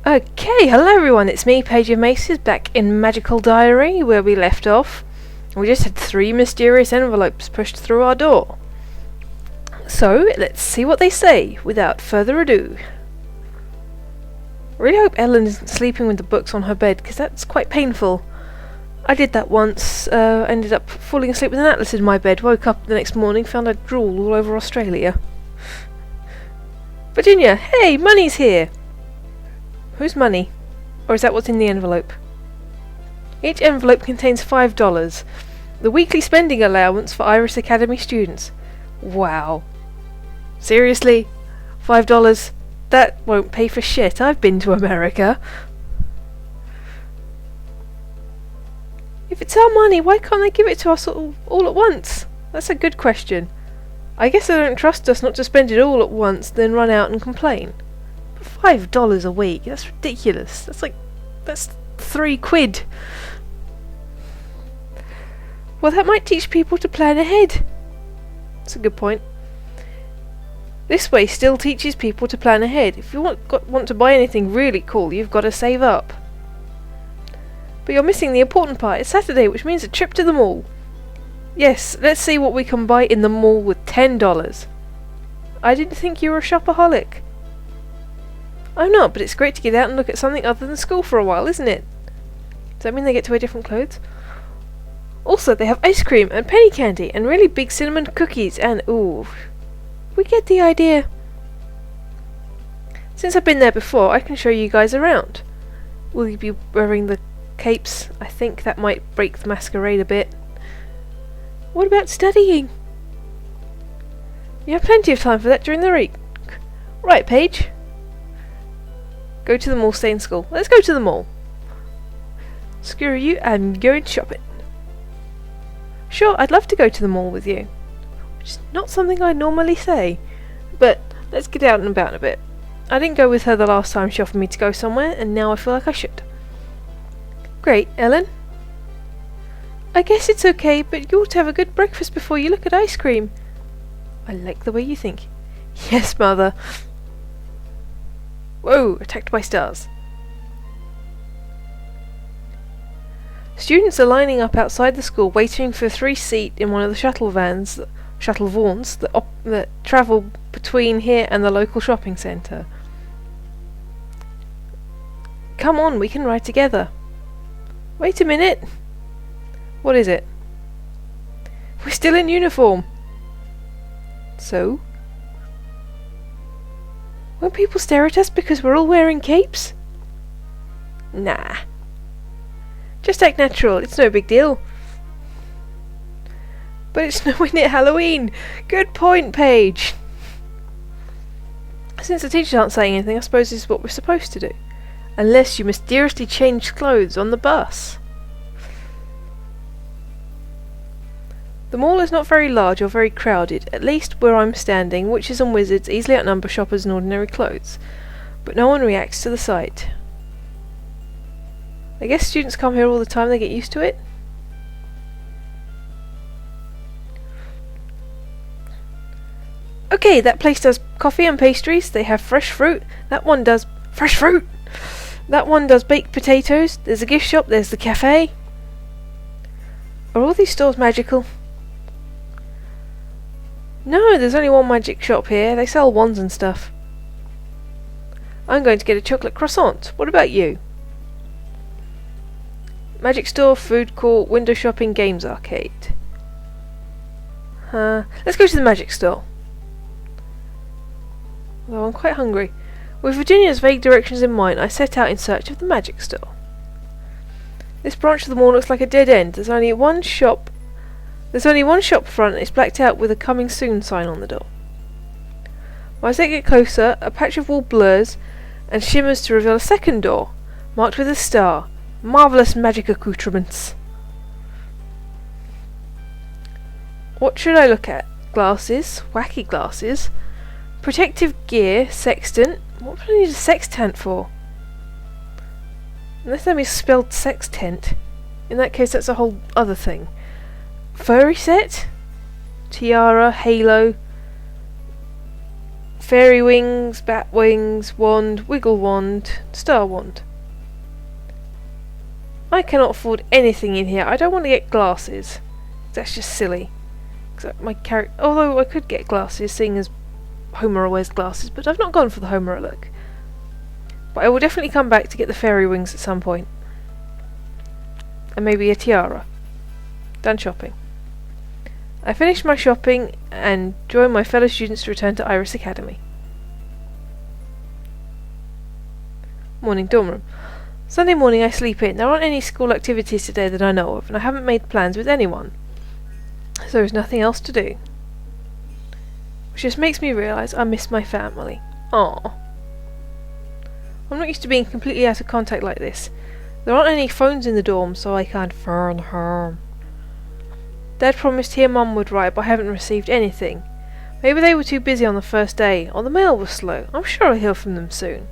Okay, hello everyone, it's me, Paigeofmaces, back in Magical Diary, where we left off. We just had 3 mysterious envelopes pushed through our door. So, let's see what they say, without further ado. I really hope Ellen isn't sleeping with the books on her bed, because that's quite painful. I did that once, ended up falling asleep with an atlas in my bed, woke up the next morning, found I'd drooled all over Australia. Virginia, hey, money's here! Whose money? Or is that what's in the envelope? Each envelope contains $5. The weekly spending allowance for Iris Academy students. Wow. Seriously? $5? That won't pay for shit. I've been to America. If it's our money, why can't they give it to us all at once? That's a good question. I guess they don't trust us not to spend it all at once, then run out and complain. $5 a week, that's ridiculous. That's £3. Well, that might teach people to plan ahead. That's a good point. This way still teaches people to plan ahead. If you want to buy anything really cool, you've got to save up. But you're missing the important part. It's Saturday, which means a trip to the mall. Yes, let's see what we can buy in the mall with $10. I didn't think you were a shopaholic. I'm not, but it's great to get out and look at something other than school for a while, isn't it? Does that mean they get to wear different clothes? Also, they have ice cream and penny candy and really big cinnamon cookies and ooh. We get the idea. Since I've been there before, I can show you guys around. Will you be wearing the capes? I think that might break the masquerade a bit. What about studying? You have plenty of time for that during the week. Right, Paige. Go to the mall, stay in school. Let's go to the mall. Screw you, I'm going shopping. Sure, I'd love to go to the mall with you. Which is not something I normally say. But let's get out and about a bit. I didn't go with her the last time she offered me to go somewhere, and now I feel like I should. Great, Ellen. I guess it's okay, but you ought to have a good breakfast before you look at ice cream. I like the way you think. Yes, Mother. Whoa, attacked by stars. Students are lining up outside the school waiting for a 3-seat in one of the shuttle vans that travel between here and the local shopping centre. Come on, we can ride together. Wait a minute. What is it? We're still in uniform. So? Won't people stare at us because we're all wearing capes? Nah. Just act natural, it's no big deal. But it's nowhere near Halloween. Good point, Paige. Since the teachers aren't saying anything, I suppose this is what we're supposed to do. Unless you mysteriously change clothes on the bus. The mall is not very large or very crowded, at least where I'm standing. Witches and wizards easily outnumber shoppers in ordinary clothes, but no one reacts to the sight. I guess students come here all the time, they get used to it. Okay, that place does coffee and pastries, they have fresh fruit, that one does fresh fruit! That one does baked potatoes, there's a gift shop, there's the cafe. Are all these stores magical? No, there's only one magic shop here. They sell wands and stuff. I'm going to get a chocolate croissant. What about you? Magic store, food court, window shopping, games arcade. Let's go to the magic store. Although I'm quite hungry. With Virginia's vague directions in mind, I set out in search of the magic store. This branch of the mall looks like a dead end. There's only one shop front and it's blacked out with a coming soon sign on the door. As I get closer, a patch of wall blurs and shimmers to reveal a second door, marked with a star. Marvellous magic accoutrements. What should I look at? Glasses, wacky glasses, protective gear, sextant. What would I need a sextant for? Unless that means spelled sextant. In that case, that's a whole other thing. Furry set? Tiara, halo, Fairy wings, bat wings, wand, wiggle wand, star wand. I cannot afford anything in here. I don't want to get glasses. That's just silly. My character, although I could get glasses, seeing as Homer wears glasses, but I've not gone for the Homer look. But I will definitely come back to get the fairy wings at some point. And maybe a tiara. Done shopping. I finished my shopping and joined my fellow students to return to Iris Academy. Morning dorm room. Sunday morning I sleep in. There aren't any school activities today that I know of, and I haven't made plans with anyone. So there's nothing else to do. Which just makes me realise I miss my family. Aww. I'm not used to being completely out of contact like this. There aren't any phones in the dorm, so I can't phone her. Dad promised he and Mum would write, but I haven't received anything. Maybe they were too busy on the first day, or the mail was slow. I'm sure I'll hear from them soon.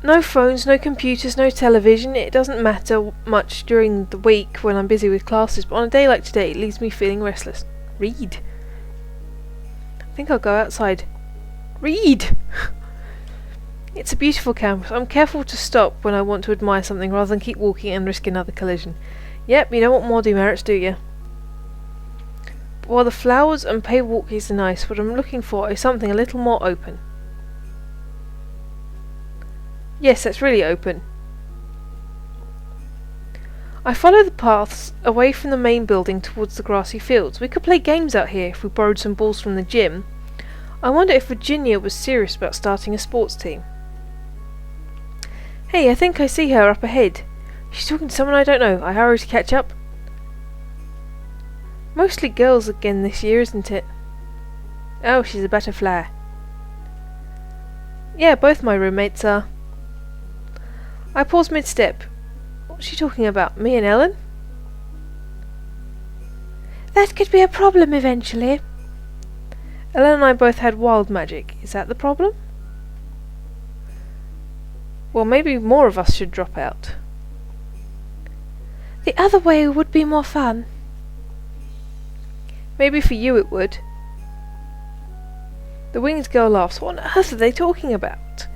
No phones, no computers, no television. It doesn't matter much during the week when I'm busy with classes, but on a day like today it leaves me feeling restless. Read. I think I'll go outside. Read! It's a beautiful campus. I'm careful to stop when I want to admire something rather than keep walking and risk another collision. Yep, you don't want more demerits, do you? But while the flowers and paved walkways are nice, what I'm looking for is something a little more open. Yes, that's really open. I follow the paths away from the main building towards the grassy fields. We could play games out here if we borrowed some balls from the gym. I wonder if Virginia was serious about starting a sports team. Hey, I think I see her up ahead. She's talking to someone I don't know. I hurry to catch up. Mostly girls again this year, isn't it? Oh, she's a butterfly. Yeah, both my roommates are. I pause mid-step. What's she talking about? Me and Ellen? That could be a problem eventually. Ellen and I both had wild magic. Is that the problem? Well, maybe more of us should drop out. The other way would be more fun. Maybe for you it would. The winged girl laughs. What on earth are they talking about?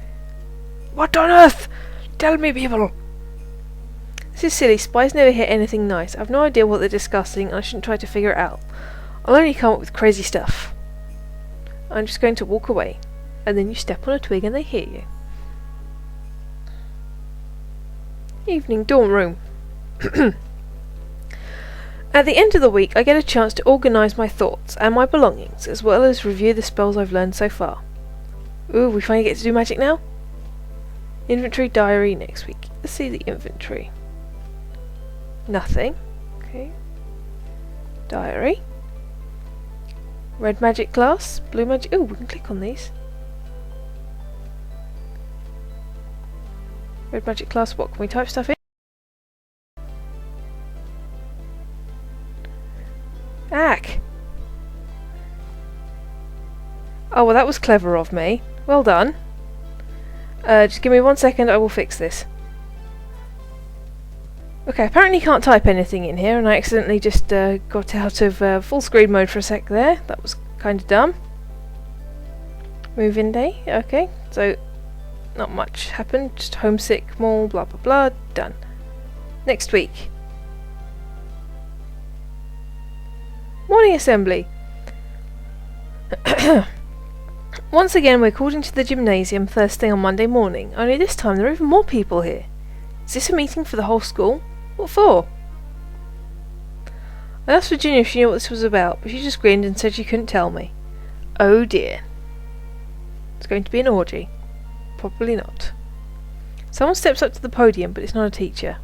What on earth? Tell me, people! This is silly. Spies never hear anything nice. I've no idea what they're discussing, and I shouldn't try to figure it out. I'll only come up with crazy stuff. I'm just going to walk away. And then you step on a twig and they hear you. Evening dorm room. At the end of the week, I get a chance to organise my thoughts and my belongings, as well as review the spells I've learned so far. Ooh, we finally get to do magic now? Inventory diary next week. Let's see the inventory. Nothing. Okay. Diary. Red magic class. Blue magic. Ooh, we can click on these. Red magic class. What can we type stuff in? Ack. Oh, well, that was clever of me. Well done. Just give me 1 second, I will fix this. Okay, apparently you can't type anything in here, and I accidentally just got out of full screen mode for a sec there. That was kind of dumb. Move-in day, okay. So, not much happened, just homesick, mall, blah blah blah, done. Next week. Morning assembly. Once again we're called into the gymnasium first thing on Monday morning, only this time there are even more people here. Is this a meeting for the whole school? What for? I asked Virginia if she knew what this was about, but she just grinned and said she couldn't tell me. Oh dear. It's going to be an orgy. Probably not. Someone steps up to the podium, but it's not a teacher.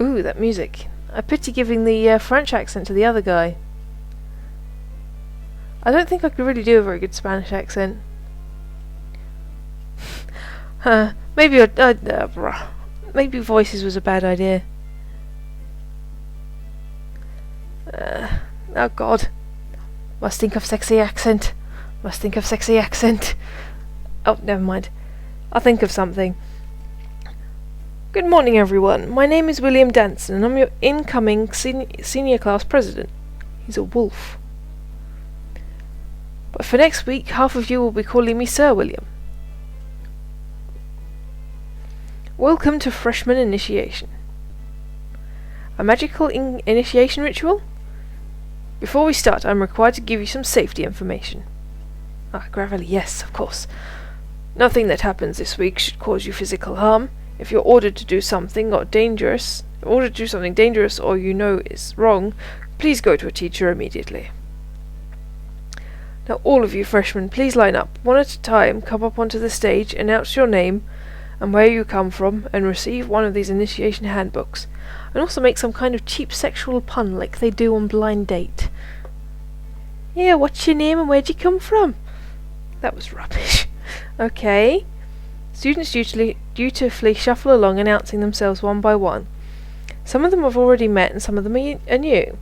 Ooh, that music. I pity giving the French accent to the other guy. I don't think I could really do a very good Spanish accent. Maybe maybe voices was a bad idea. Oh god. Must think of sexy accent. Must think of sexy accent. Oh, never mind. I'll think of something. Good morning, everyone. My name is William Danson, and I'm your incoming senior class president. He's a wolf. But for next week, half of you will be calling me Sir William. Welcome to Freshman Initiation. A magical initiation ritual? Before we start, I'm required to give you some safety information. Gravely, yes, of course. Nothing that happens this week should cause you physical harm. If you're ordered to do something dangerous or you know is wrong, please go to a teacher immediately. Now all of you freshmen, please line up, one at a time, come up onto the stage, announce your name and where you come from, and receive one of these initiation handbooks. And also make some kind of cheap sexual pun like they do on Blind Date. Yeah, what's your name and where'd you come from? That was rubbish. Okay. Students dutifully shuffle along, announcing themselves one by one. Some of them I've already met and some of them are new.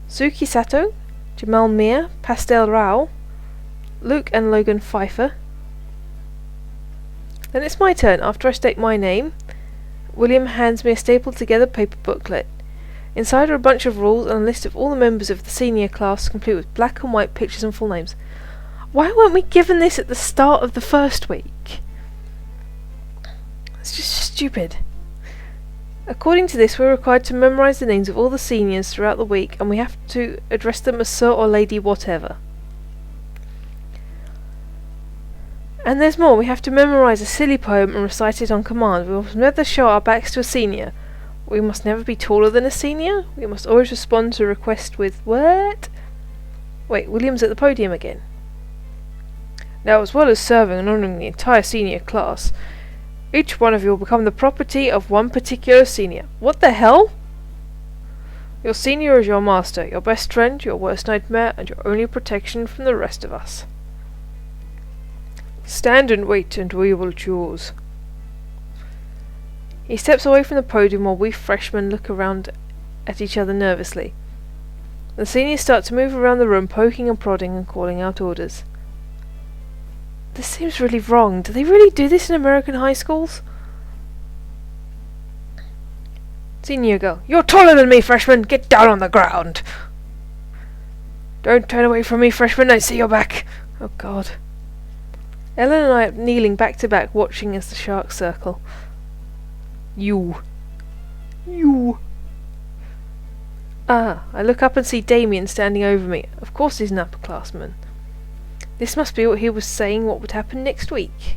Suki Sato, Jamal Mir, Pastel Rao, Luke and Logan Pfeiffer. Then it's my turn. After I state my name, William hands me a stapled together paper booklet. Inside are a bunch of rules and a list of all the members of the senior class, complete with black and white pictures and full names. Why weren't we given this at the start of the first week? It's just stupid. According to this, we're required to memorise the names of all the seniors throughout the week, and we have to address them as Sir or Lady whatever. And there's more. We have to memorise a silly poem and recite it on command. We must never show our backs to a senior. We must never be taller than a senior. We must always respond to a request with, "What?" Wait, William's at the podium again. Now, as well as serving and honouring the entire senior class, each one of you will become the property of one particular senior. What the hell? Your senior is your master, your best friend, your worst nightmare, and your only protection from the rest of us. Stand and wait, and we will choose. He steps away from the podium while we freshmen look around at each other nervously. The seniors start to move around the room, poking and prodding and calling out orders. This seems really wrong. Do they really do this in American high schools? Senior girl. You're taller than me, freshman. Get down on the ground. Don't turn away from me, freshman. I see your back. Oh, God. Ellen and I are kneeling back to back, watching as the sharks circle. You. I look up and see Damien standing over me. Of course he's an upperclassman. This must be what he was saying what would happen next week.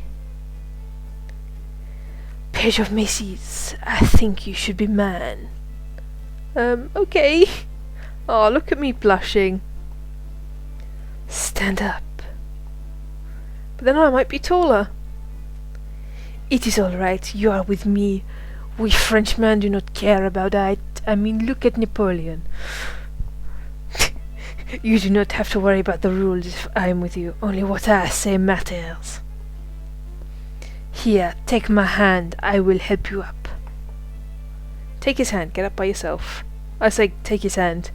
Paigeofmaces, I think you should be man. Okay. Oh, look at me blushing. Stand up. But then I might be taller. It is all right, you are with me. We Frenchmen do not care about height. I mean, look at Napoleon. You do not have to worry about the rules if I am with you. Only what I say matters. Here, take my hand. I will help you up. Take his hand. Get up by yourself. I say, take his hand.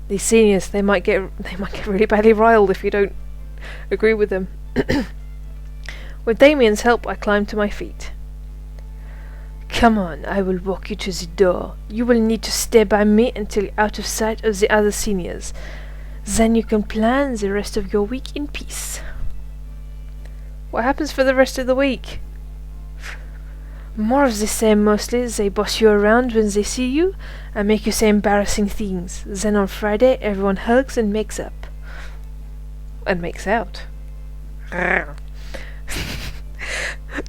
These seniors, they might get really badly riled if you don't agree with them. With Damien's help, I climb to my feet. Come on, I will walk you to the door. You will need to stay by me until you're out of sight of the other seniors. Then you can plan the rest of your week in peace. What happens for the rest of the week? More of the same mostly. They boss you around when they see you and make you say embarrassing things. Then on Friday everyone hugs and makes up. And makes out.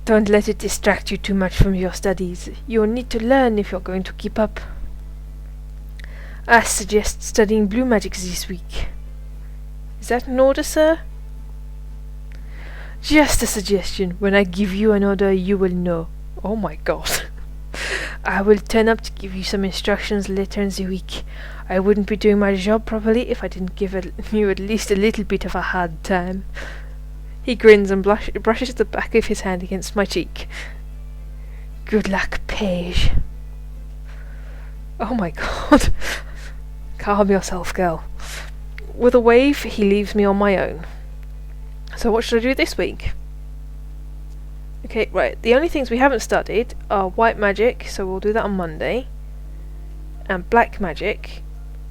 Don't let it distract you too much from your studies. You'll need to learn if you're going to keep up. I suggest studying blue magic this week. Is that an order, sir? Just a suggestion. When I give you an order, you will know. Oh my god. I will turn up to give you some instructions later in the week. I wouldn't be doing my job properly if I didn't give you at least a little bit of a hard time. He grins and brushes the back of his hand against my cheek. Good luck, Paige. Oh my god. Calm yourself, girl. With a wave, he leaves me on my own. So what should I do this week? Okay, right. The only things we haven't studied are white magic, so we'll do that on Monday. And black magic.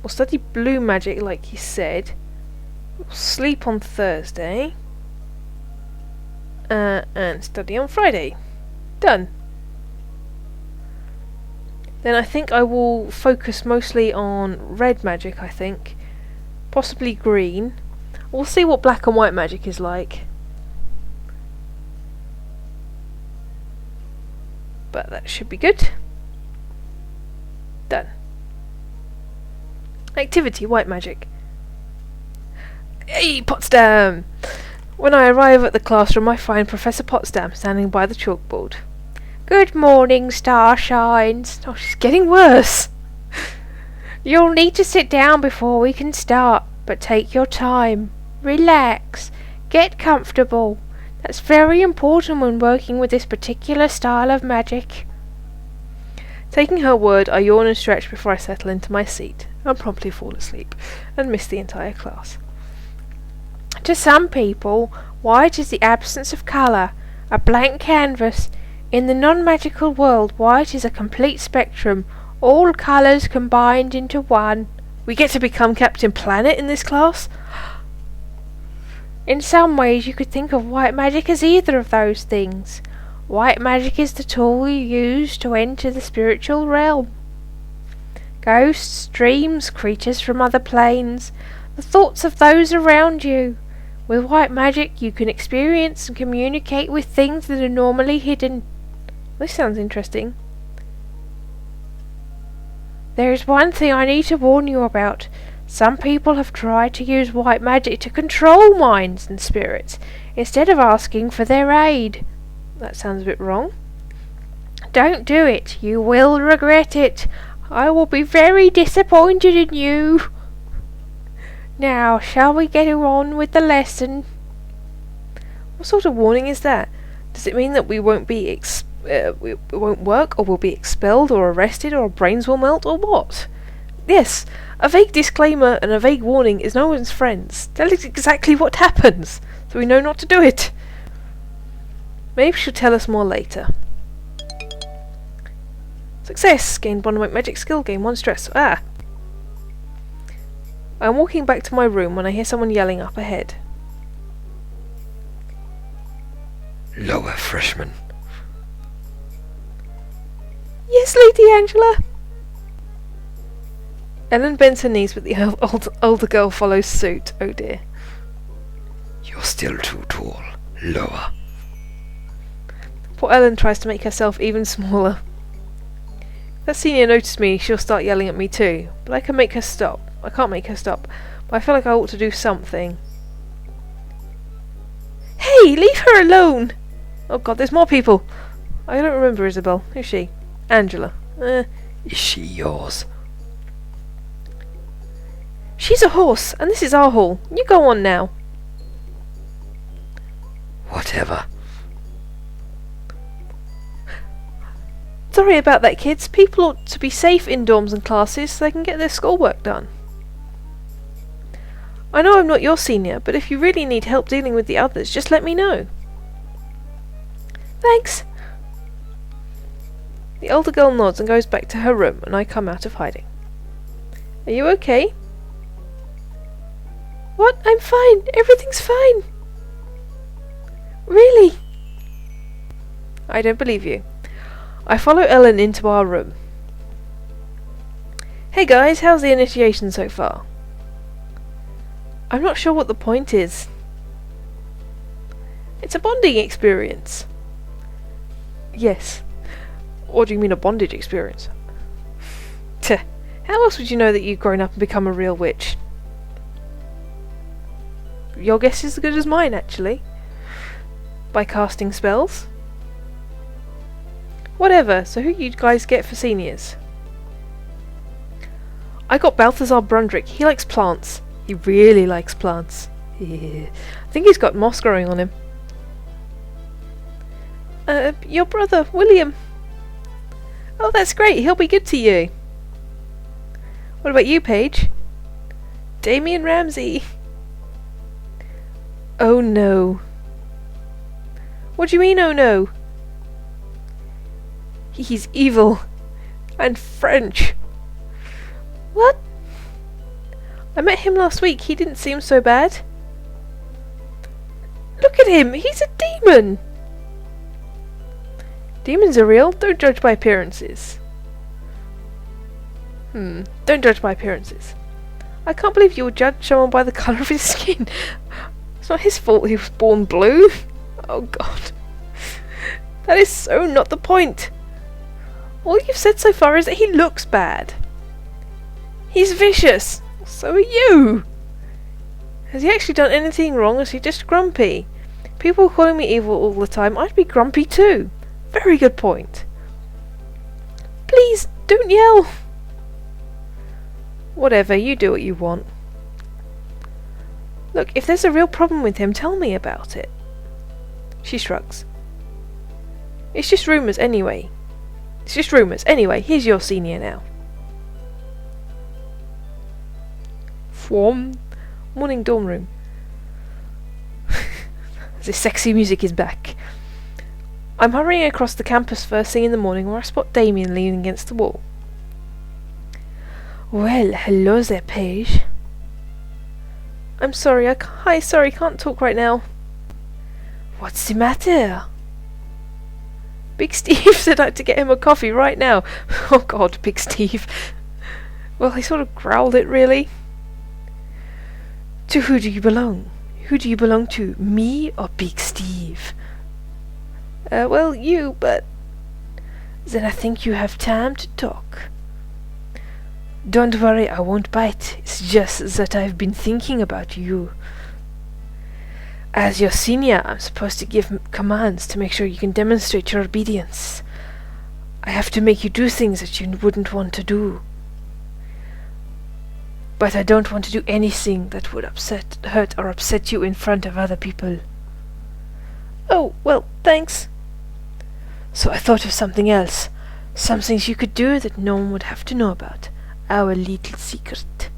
We'll study blue magic like he said. We'll sleep on Thursday. And study on Friday. Done. Then I think I will focus mostly on red magic, I think. Possibly green. We'll see what black and white magic is like. But that should be good. Done. Activity, white magic. Hey, Potsdam! When I arrive at the classroom, I find Professor Potsdam standing by the chalkboard. Good morning, Starshines. Oh, she's getting worse. You'll need to sit down before we can start, but take your time. Relax. Get comfortable. That's very important when working with this particular style of magic. Taking her word, I yawn and stretch before I settle into my seat, and promptly fall asleep, and miss the entire class. To some people, white is the absence of colour, a blank canvas. In the non-magical world, white is a complete spectrum, all colours combined into one. We get to become Captain Planet in this class? In some ways, you could think of white magic as either of those things. White magic is the tool you use to enter the spiritual realm. Ghosts, dreams, creatures from other planes, the thoughts of those around you. With white magic, you can experience and communicate with things that are normally hidden. This sounds interesting. There is one thing I need to warn you about. Some people have tried to use white magic to control minds and spirits, instead of asking for their aid. That sounds a bit wrong. Don't do it. You will regret it. I will be very disappointed in you. Now, shall we get on with the lesson? What sort of warning is that? Does it mean that we won't be we won't work, or we'll be expelled, or arrested, or our brains will melt, or what? Yes, a vague disclaimer and a vague warning is no one's friends. Tell us exactly what happens, so we know not to do it. Maybe she'll tell us more later. Success! Gained 1 white magic skill, gain 1 stress. Ah! I'm walking back to my room when I hear someone yelling up ahead. Lower, freshman. Yes, Lady Angela! Ellen bends her knees, but the older girl follows suit. Oh dear. You're still too tall. Lower. Poor Ellen tries to make herself even smaller. If that senior noticed me, she'll start yelling at me too. But I can make her stop. I can't make her stop, but I feel like I ought to do something. Hey, leave her alone! Oh god, there's more people. I don't remember Isabel. Who's she? Angela. Is she yours? She's a horse, and this is our hall. You go on now. Whatever. Sorry about that, kids. People ought to be safe in dorms and classes so they can get their schoolwork done. I know I'm not your senior, but if you really need help dealing with the others, just let me know. Thanks. The older girl nods and goes back to her room, and I come out of hiding. Are you okay? What? I'm fine. Everything's fine. Really? I don't believe you. I follow Ellen into our room. Hey guys, how's the initiation so far? I'm not sure what the point is. It's a bonding experience. Yes. Or do you mean a bondage experience? Tch, how else would you know that you've grown up and become a real witch? Your guess is as good as mine, actually. By casting spells? Whatever, so who you guys get for seniors? I got Balthazar Brundrick. He likes plants. He really likes plants. Yeah. I think he's got moss growing on him. Your brother, William. Oh, that's great. He'll be good to you. What about you, Paige? Damien Ramsey. Oh no. What do you mean, oh no? He's evil. And French. What? I met him last week. He didn't seem so bad. Look at him. He's a demon. Demons are real. Don't judge by appearances. Don't judge by appearances. I can't believe you would judge someone by the colour of his skin. It's not his fault he was born blue. Oh god. That is so not the point. All you've said so far is that he looks bad. He's vicious. So are you. Has he actually done anything wrong, or is he just grumpy? People calling me evil all the time, I'd be grumpy too. Very good point. Please, don't yell. Whatever, you do what you want. Look, if there's a real problem with him, tell me about it. She shrugs. It's just rumours anyway. It's just rumours. Anyway, here's your senior now. From morning dorm room. The sexy music is back. I'm hurrying across the campus first thing in the morning where I spot Damien leaning against the wall. Well, hello there, Paige. I'm sorry, can't talk right now. What's the matter? Big Steve said I had to get him a coffee right now. Oh god, Big Steve. Well, he sort of growled it, really. To who do you belong? Who do you belong to, me or Big Steve? Well, you, but... Then I think you have time to talk. Don't worry, I won't bite. It's just that I've been thinking about you. As your senior, I'm supposed to give commands to make sure you can demonstrate your obedience. I have to make you do things that you wouldn't want to do. But I don't want to do anything that would hurt or upset you in front of other people. Oh, well, thanks. So I thought of something else. Some things you could do that no one would have to know about. Our little secret.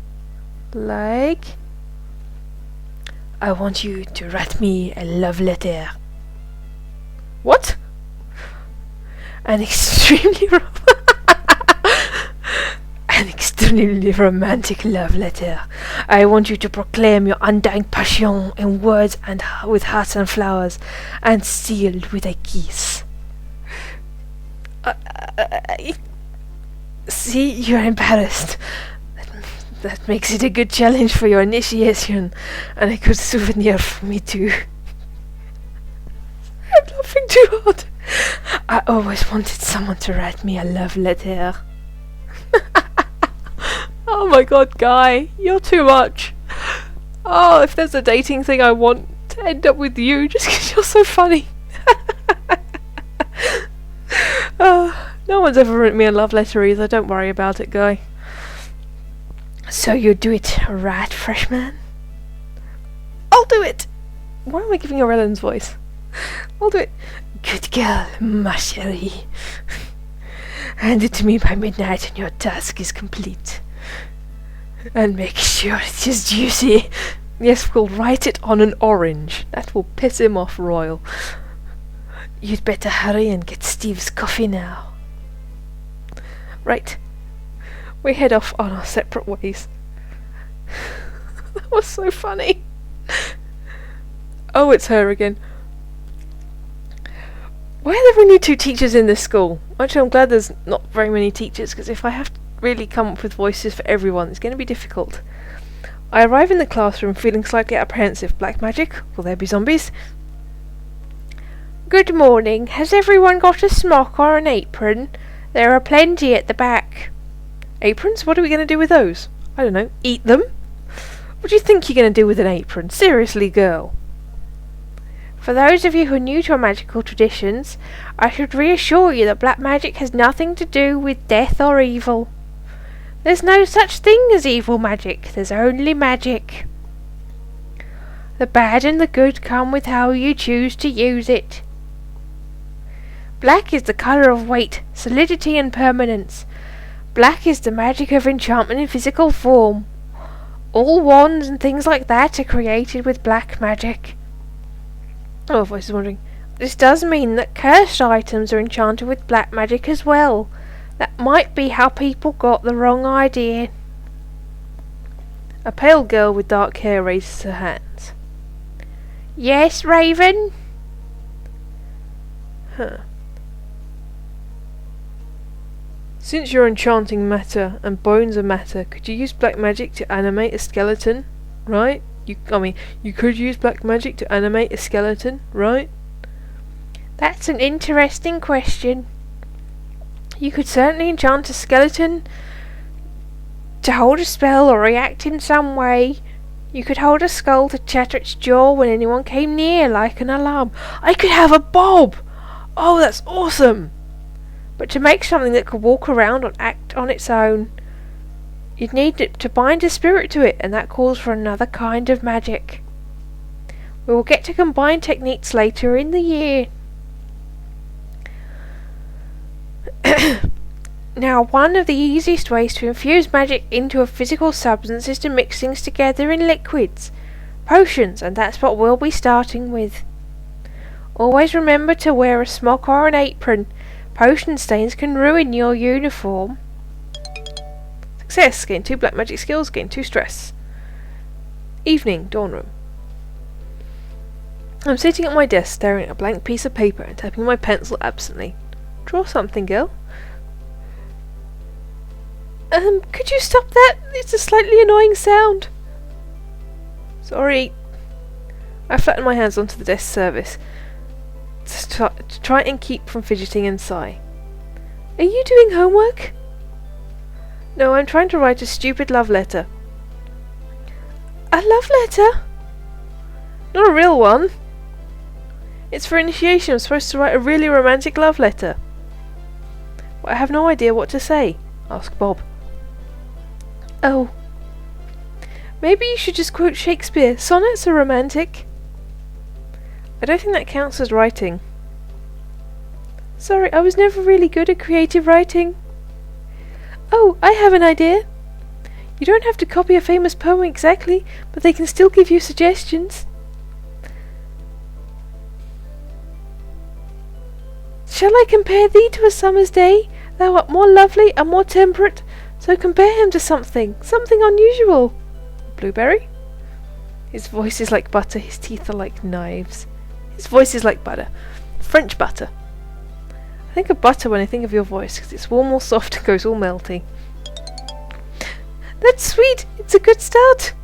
Like... I want you to write me a love letter. What? An extremely romantic love letter. I want you to proclaim your undying passion in words and with hearts and flowers, and sealed with a kiss. See, you're embarrassed. That makes it a good challenge for your initiation, and a good souvenir for me too. I'm laughing too hard. I always wanted someone to write me a love letter. Oh my god, Guy, you're too much. Oh, if there's a dating thing I want to end up with you, just because you're so funny. No one's ever written me a love letter either, don't worry about it, Guy. So you do it, right, freshman? I'll do it! Why am I giving her Ellen's voice? I'll do it. Good girl, ma chérie. Hand it to me by midnight and your task is complete. And make sure it is juicy. Yes, we'll write it on an orange. That will piss him off royal. You'd better hurry and get Steve's coffee now. Right. We head off on our separate ways. That was so funny. Oh, it's her again. Why are there only 2 teachers in this school? Actually, I'm glad there's not very many teachers, because if I have to really come up with voices for everyone, it's going to be difficult. I arrive in the classroom feeling slightly apprehensive. Black magic? Will there be zombies? Good morning. Has everyone got a smock or an apron? There are plenty at the back. Aprons? What are we going to do with those? I don't know. Eat them? What do you think you're going to do with an apron? Seriously, girl. For those of you who are new to our magical traditions, I should reassure you that black magic has nothing to do with death or evil. There's no such thing as evil magic. There's only magic. The bad and the good come with how you choose to use it. Black is the colour of weight, solidity and permanence. Black is the magic of enchantment in physical form. All wands and things like that are created with black magic. Oh, voice is wondering. This does mean that cursed items are enchanted with black magic as well. That might be how people got the wrong idea. A pale girl with dark hair raises her hands. Yes, Raven? Huh. Since you're enchanting matter and bones are matter, could you use black magic to animate a skeleton? Right? You could use black magic to animate a skeleton, right? That's an interesting question. You could certainly enchant a skeleton to hold a spell or react in some way. You could hold a skull to chatter its jaw when anyone came near, like an alarm. I could have a bob! Oh, that's awesome! But to make something that could walk around or act on its own, you'd need to bind a spirit to it, and that calls for another kind of magic. We will get to combine techniques later in the year. Now, one of the easiest ways to infuse magic into a physical substance is to mix things together in liquids, potions, and that's what we'll be starting with. Always remember to wear a smock or an apron. Potion stains can ruin your uniform. Success. Gain 2 black magic skills. Gain 2 stress. Evening. Dawn room. I'm sitting at my desk staring at a blank piece of paper and tapping my pencil absently. Draw something, girl. Could you stop that? It's a slightly annoying sound. Sorry. I flatten my hands onto the desk surface to try and keep from fidgeting and sigh. Are you doing homework? No, I'm trying to write a stupid love letter. A love letter? Not a real one. It's for initiation. I'm supposed to write a really romantic love letter. Well, I have no idea what to say, asked Bob. Oh. Maybe you should just quote Shakespeare. Sonnets are romantic. I don't think that counts as writing. Sorry, I was never really good at creative writing. Oh, I have an idea. You don't have to copy a famous poem exactly, but they can still give you suggestions. Shall I compare thee to a summer's day? Thou art more lovely and more temperate, so compare him to something unusual. Blueberry? His voice is like butter, his teeth are like knives. His voice is like butter. French butter. I think of butter when I think of your voice, because it's warm or soft and goes all melty. That's sweet! It's a good start!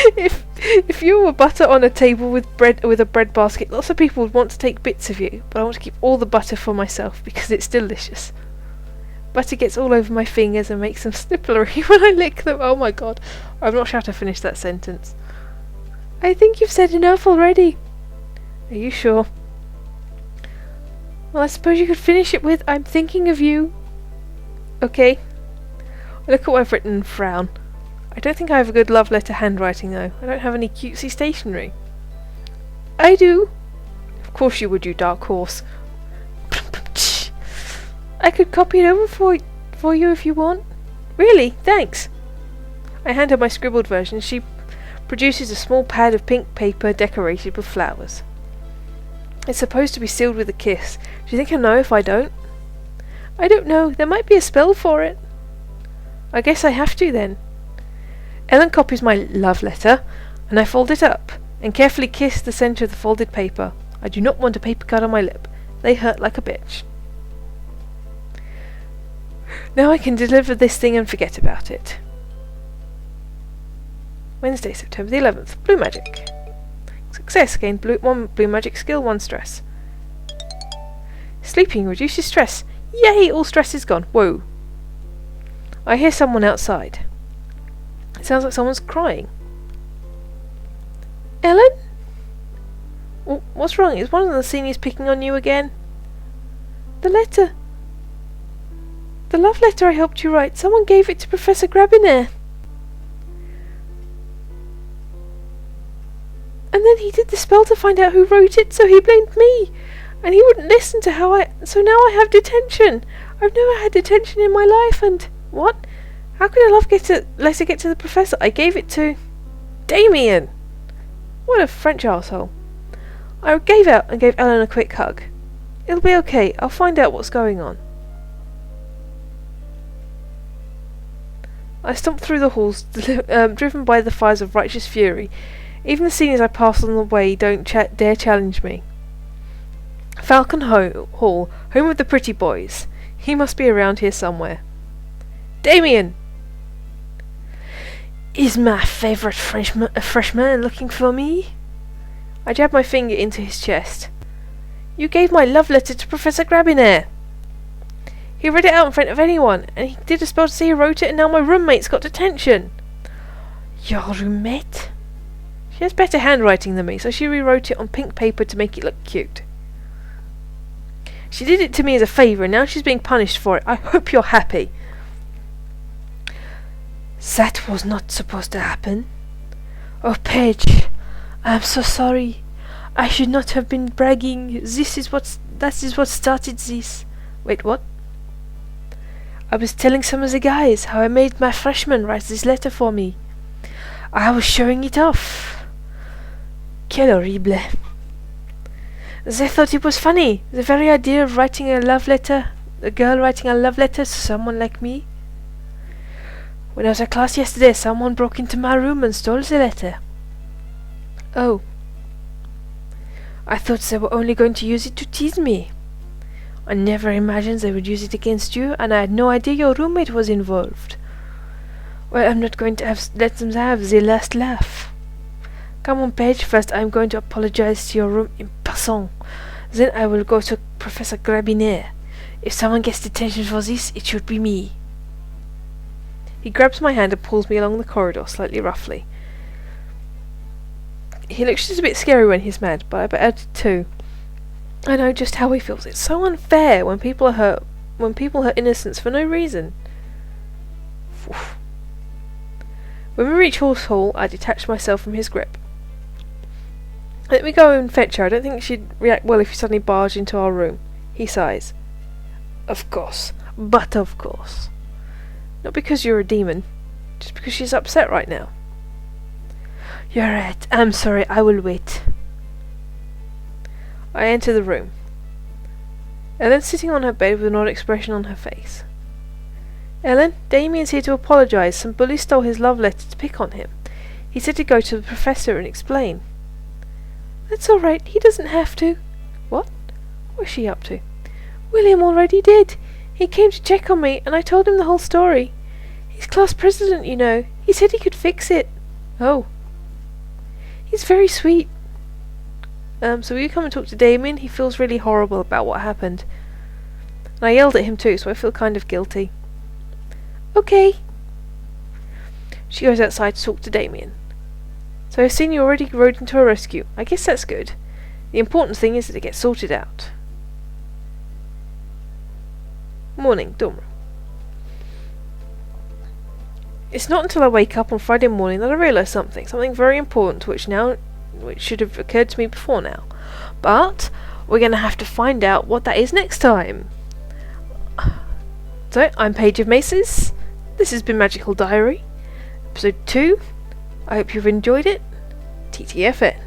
If you were butter on a table with a bread basket, lots of people would want to take bits of you, but I want to keep all the butter for myself because it's delicious. Butter gets all over my fingers and makes them snipplery when I lick them. Oh my god, I'm not sure how to finish that sentence. I think you've said enough already. Are you sure? Well, I suppose you could finish it with, I'm thinking of you. Okay. I look at what I've written and frown. I don't think I have a good love letter handwriting though. I don't have any cutesy stationery. I do. Of course you would, you dark horse. I could copy it over for you if you want. Really? Thanks. I hand her my scribbled version. She produces a small pad of pink paper decorated with flowers. It's supposed to be sealed with a kiss. Do you think I'll know if I don't? I don't know. There might be a spell for it. I guess I have to then. Ellen copies my love letter, and I fold it up, and carefully kiss the centre of the folded paper. I do not want a paper cut on my lip. They hurt like a bitch. Now I can deliver this thing and forget about it. Wednesday, September the 11th. Blue magic. Success. Gain 1 blue magic skill, 1 stress. Sleeping reduces stress. Yay! All stress is gone. Whoa. I hear someone outside. It sounds like someone's crying. Ellen? What's wrong? Is one of the seniors picking on you again? The letter. The love letter I helped you write. Someone gave it to Professor Grabinaire. And then he did the spell to find out who wrote it, so he blamed me. And he wouldn't listen to so now I have detention. I've never had detention in my life, and... What? How could a letter get to the professor? I gave it to... Damien! What a French arsehole. I gave out and gave Ellen a quick hug. It'll be okay. I'll find out what's going on. I stomped through the halls, driven by the fires of righteous fury. Even the seniors I passed on the way don't dare challenge me. Falcon Hall, home of the pretty boys. He must be around here somewhere. Damien! Is my favourite freshman looking for me? I jabbed my finger into his chest. You gave my love letter to Professor Grabinaire. He read it out in front of anyone, and he did a spell to say he wrote it, and now my roommate's got detention. Your roommate? She has better handwriting than me, so she rewrote it on pink paper to make it look cute. She did it to me as a favour, and now she's being punished for it. I hope you're happy. That was not supposed to happen. Oh, Paige, I'm so sorry. I should not have been bragging. That is what started this. Wait, what? I was telling some of the guys how I made my freshman write this letter for me. I was showing it off. Quel horrible. They thought it was funny. The very idea of writing a love letter, a girl writing a love letter to someone like me. When I was at class yesterday, someone broke into my room and stole the letter. Oh. I thought they were only going to use it to tease me. I never imagined they would use it against you, and I had no idea your roommate was involved. Well, I'm not going to let them have the last laugh. Come on, Paige. First, I'm going to apologize to your room in person. Then I will go to Professor Grabinaire. If someone gets detention for this, it should be me. He grabs my hand and pulls me along the corridor, slightly roughly. He looks just a bit scary when he's mad, but I bet I did too. I know just how he feels. It's so unfair when people hurt innocents for no reason. When we reach Horse Hall, I detach myself from his grip. Let me go and fetch her. I don't think she'd react well if you suddenly barge into our room. He sighs. Of course. But of course. Not because you're a demon. Just because she's upset right now. You're right. I'm sorry. I will wait. I enter the room. Ellen's sitting on her bed with an odd expression on her face. Ellen, Damien's here to apologise. Some bully stole his love letter to pick on him. He said to go to the professor and explain. That's all right. He doesn't have to. What? What's she up to? William already did. He came to check on me, and I told him the whole story. He's class president, you know. He said he could fix it. Oh. He's very sweet. So will you come and talk to Damien? He feels really horrible about what happened. And I yelled at him too, so I feel kind of guilty. Okay. She goes outside to talk to Damien. So I've seen you already rode into a rescue. I guess that's good. The important thing is that it gets sorted out. Morning, dorm room. It's not until I wake up on Friday morning that I realise something very important, which should have occurred to me before now. But we're going to have to find out what that is next time. So, I'm Paigeofmaces. This has been Magical Diary, episode 2. I hope you've enjoyed it. TTFN.